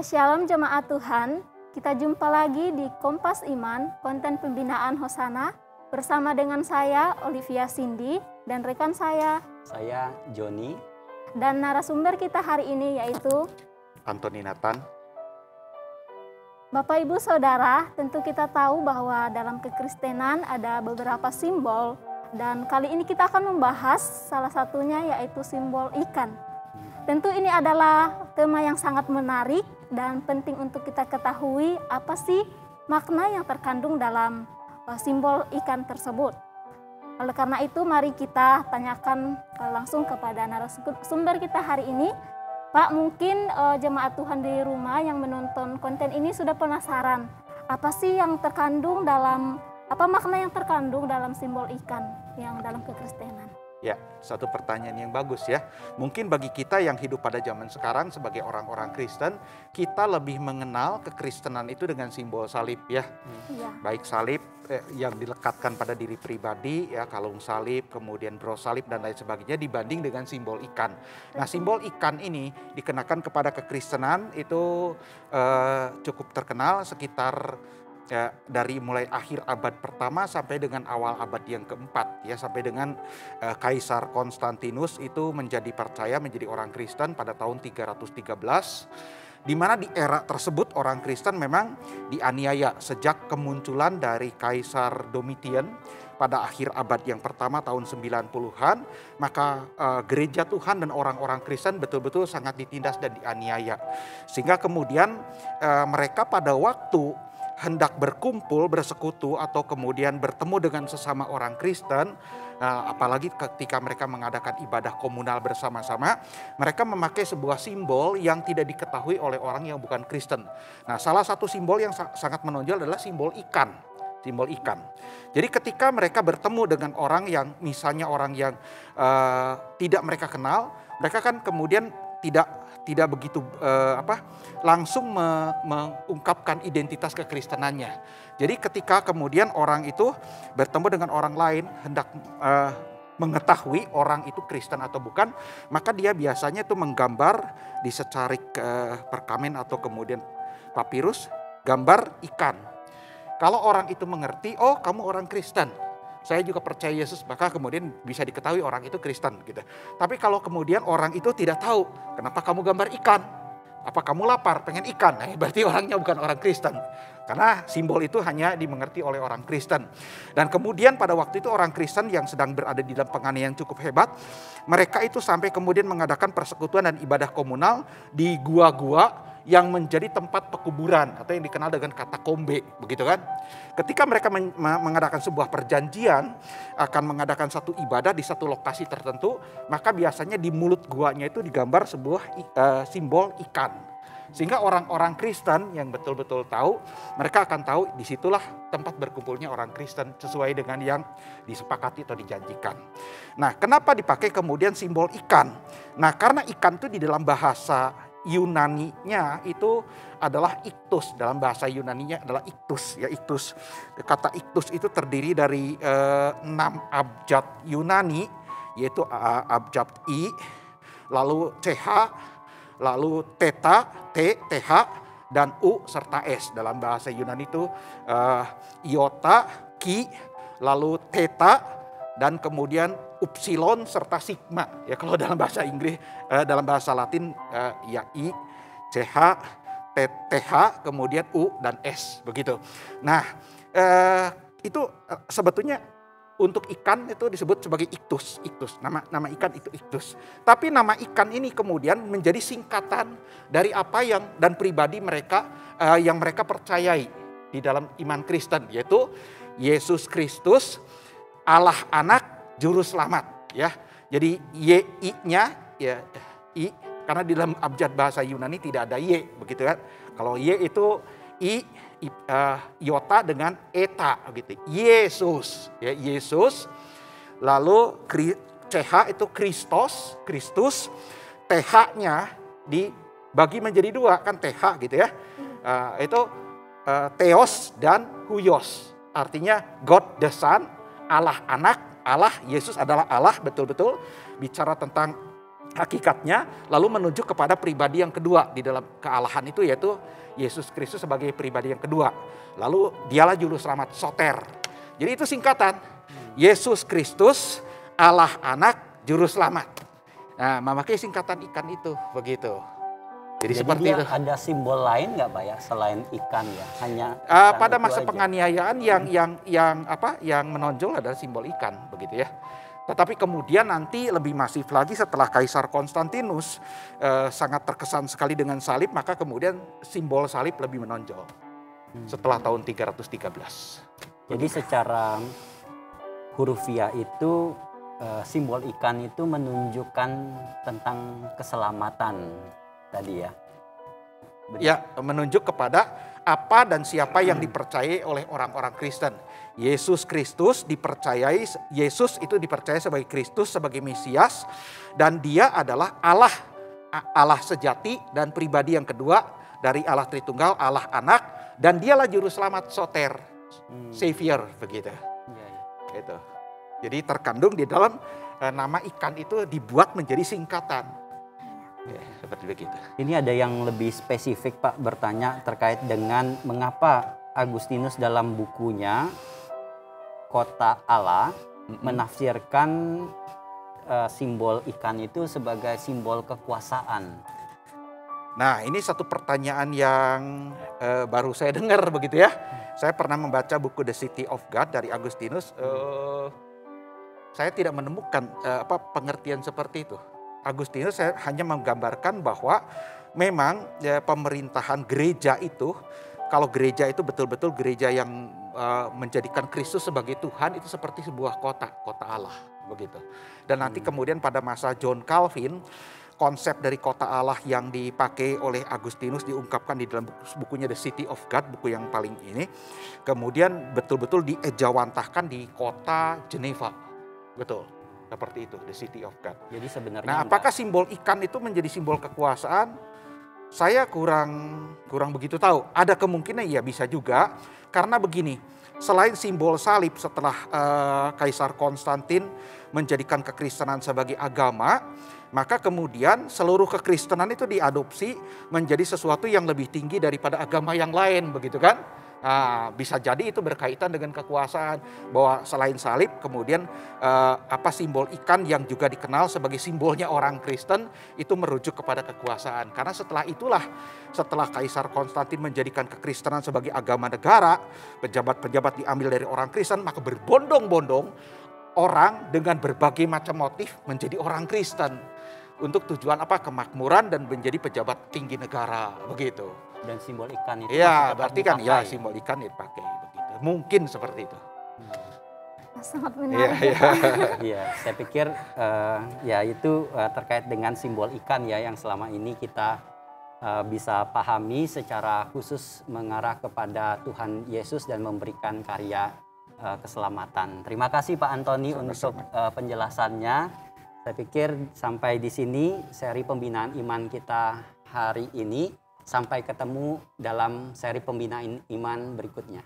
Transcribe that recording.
Shalom jemaat Tuhan, kita jumpa lagi di Kompas Iman, konten pembinaan Hosana, bersama dengan saya Olivia Cindy dan rekan saya Joni, dan narasumber kita hari ini yaitu Antoni Nathan. Bapak Ibu Saudara, tentu kita tahu bahwa dalam kekristenan ada beberapa simbol dan kali ini kita akan membahas salah satunya yaitu simbol ikan. Tentu ini adalah tema yang sangat menarik dan penting untuk kita ketahui apa sih makna yang terkandung dalam simbol ikan tersebut. Oleh karena itu mari kita tanyakan langsung kepada narasumber kita hari ini. Pak, mungkin jemaat Tuhan di rumah yang menonton konten ini sudah penasaran apa sih yang terkandung dalam, apa makna yang terkandung dalam simbol ikan yang dalam kekristenan? Ya, satu pertanyaan yang bagus ya. Mungkin bagi kita yang hidup pada zaman sekarang sebagai orang-orang Kristen, kita lebih mengenal kekristenan itu dengan simbol salib ya. Baik salib yang dilekatkan pada diri pribadi ya, kalung salib, kemudian bros salib dan lain sebagainya dibanding dengan simbol ikan. Nah, simbol ikan ini dikenakan kepada kekristenan itu cukup terkenal sekitar ya, dari mulai akhir abad pertama sampai dengan awal abad yang keempat ya, sampai dengan Kaisar Konstantinus itu menjadi percaya menjadi orang Kristen pada tahun 313, di mana di era tersebut orang Kristen memang dianiaya sejak kemunculan dari Kaisar Domitian pada akhir abad yang pertama tahun 90-an, maka gereja Tuhan dan orang-orang Kristen betul-betul sangat ditindas dan dianiaya. Sehingga kemudian mereka pada waktu hendak berkumpul, bersekutu atau kemudian bertemu dengan sesama orang Kristen, apalagi ketika mereka mengadakan ibadah komunal bersama-sama, mereka memakai sebuah simbol yang tidak diketahui oleh orang yang bukan Kristen. Nah, salah satu simbol yang sangat menonjol adalah simbol ikan. Simbol ikan. Jadi ketika mereka bertemu dengan orang yang misalnya orang yang tidak mereka kenal, mereka kan kemudian tidak begitu langsung mengungkapkan identitas kekristenannya. Jadi ketika kemudian orang itu bertemu dengan orang lain hendak mengetahui orang itu Kristen atau bukan, maka dia biasanya itu menggambar di secarik perkamen atau kemudian papirus gambar ikan. Kalau orang itu mengerti, oh kamu orang Kristen, saya juga percaya Yesus, maka kemudian bisa diketahui orang itu Kristen gitu. Tapi kalau kemudian orang itu tidak tahu, kenapa kamu gambar ikan? Apa kamu lapar, pengen ikan? Nah, berarti orangnya bukan orang Kristen. Karena simbol itu hanya dimengerti oleh orang Kristen. Dan kemudian pada waktu itu orang Kristen yang sedang berada di dalam penganiayaan yang cukup hebat, mereka itu sampai kemudian mengadakan persekutuan dan ibadah komunal di gua-gua yang menjadi tempat pekuburan atau yang dikenal dengan katakombe, begitu kan? Ketika mereka mengadakan sebuah perjanjian akan mengadakan satu ibadah di satu lokasi tertentu, maka biasanya di mulut guanya itu digambar sebuah simbol ikan. Sehingga orang-orang Kristen yang betul-betul tahu, mereka akan tahu disitulah tempat berkumpulnya orang Kristen sesuai dengan yang disepakati atau dijanjikan. Nah, kenapa dipakai kemudian simbol ikan? Nah, karena ikan itu di dalam bahasa Yunaninya itu adalah iktus, dalam bahasa Yunaninya adalah iktus ya, iktus. Kata iktus itu terdiri dari 6 abjad Yunani, yaitu abjad I, lalu CH, lalu theta, T, TH, dan U serta S. Dalam bahasa Yunani itu iota, Ki, lalu theta, dan kemudian upsilon serta sigma. Ya, kalau dalam bahasa Inggris, dalam bahasa Latin ya I, CH, TH, kemudian U dan S begitu. Nah, itu sebetulnya untuk ikan itu disebut sebagai iktus. Nama ikan itu iktus. Tapi nama ikan ini kemudian menjadi singkatan dari apa yang dan pribadi mereka yang mereka percayai di dalam iman Kristen, yaitu Yesus Kristus, Allah Anak, Juru Selamat ya. Jadi Y-nya ya I, karena di dalam abjad bahasa Yunani tidak ada Y begitu kan. Kalau Y itu iota dengan eta gitu. Yesus ya, Yesus. Lalu CH itu Kristus. TH-nya dibagi menjadi dua kan, TH gitu ya. Itu Theos dan Huios. Artinya God the Son, Allah Anak, Allah Yesus adalah Allah betul-betul bicara tentang hakikatnya, lalu menuju kepada pribadi yang kedua di dalam kealahan itu, yaitu Yesus Kristus sebagai pribadi yang kedua. Lalu dialah juru selamat, soter. Jadi itu singkatan, Yesus Kristus, Allah Anak, juru selamat. Nah, memakai singkatan ikan itu, begitu. Jadi seperti dia itu. Ada simbol lain nggak Pak ya selain ikan ya? Hanya pada masa aja. penganiayaan yang menonjol adalah simbol ikan, begitu ya. Tetapi kemudian nanti lebih masif lagi setelah Kaisar Konstantinus sangat terkesan sekali dengan salib, maka kemudian simbol salib lebih menonjol setelah tahun 313. Jadi secara hurufiah itu simbol ikan itu menunjukkan tentang keselamatan tadi ya? Benar. Ya, menunjuk kepada apa dan siapa yang dipercayai oleh orang-orang Kristen. Yesus Kristus dipercayai, Yesus itu dipercaya sebagai Kristus, sebagai Mesias, dan dia adalah Allah sejati dan pribadi yang kedua dari Allah Tritunggal, Allah Anak, dan dialah juru selamat, soter, Savior, begitu. Gitu. Jadi terkandung di dalam nama ikan itu dibuat menjadi singkatan. Ya, seperti begitu. Ini ada yang lebih spesifik Pak bertanya terkait dengan mengapa Agustinus dalam bukunya Kota Allah menafsirkan simbol ikan itu sebagai simbol kekuasaan. Nah, ini satu pertanyaan yang baru saya dengar, begitu ya. Saya pernah membaca buku The City of God dari Agustinus. Saya tidak menemukan pengertian seperti itu. Agustinus hanya menggambarkan bahwa memang pemerintahan gereja itu, kalau gereja itu betul-betul gereja yang menjadikan Kristus sebagai Tuhan, itu seperti sebuah kota Allah, begitu. Dan nanti kemudian pada masa John Calvin, konsep dari kota Allah yang dipakai oleh Agustinus diungkapkan di dalam bukunya The City of God, buku yang paling ini. Kemudian betul-betul diejawantahkan di kota Geneva, betul. Seperti itu, The City of God. Jadi sebenarnya. Nah, apakah simbol ikan itu menjadi simbol kekuasaan? Saya kurang begitu tahu. Ada kemungkinan ya bisa juga, karena begini, selain simbol salib setelah Kaisar Konstantin menjadikan kekristenan sebagai agama, maka kemudian seluruh kekristenan itu diadopsi menjadi sesuatu yang lebih tinggi daripada agama yang lain, begitu kan? Nah, bisa jadi itu berkaitan dengan kekuasaan, bahwa selain salib kemudian simbol ikan yang juga dikenal sebagai simbolnya orang Kristen itu merujuk kepada kekuasaan. Karena setelah Kaisar Konstantin menjadikan kekristenan sebagai agama negara, pejabat-pejabat diambil dari orang Kristen, maka berbondong-bondong orang dengan berbagai macam motif menjadi orang Kristen untuk tujuan kemakmuran dan menjadi pejabat tinggi negara, begitu. Dan simbol ikan itu ya berarti kan ya simbol ikan dipakai begitu, mungkin seperti itu. Sangat menarik. Iya, saya pikir ya itu terkait dengan simbol ikan ya yang selama ini kita bisa pahami secara khusus mengarah kepada Tuhan Yesus dan memberikan karya keselamatan. Terima kasih Pak Antoni untuk penjelasannya. Saya pikir sampai di sini seri pembinaan iman kita hari ini. Sampai ketemu dalam seri pembinaan iman berikutnya.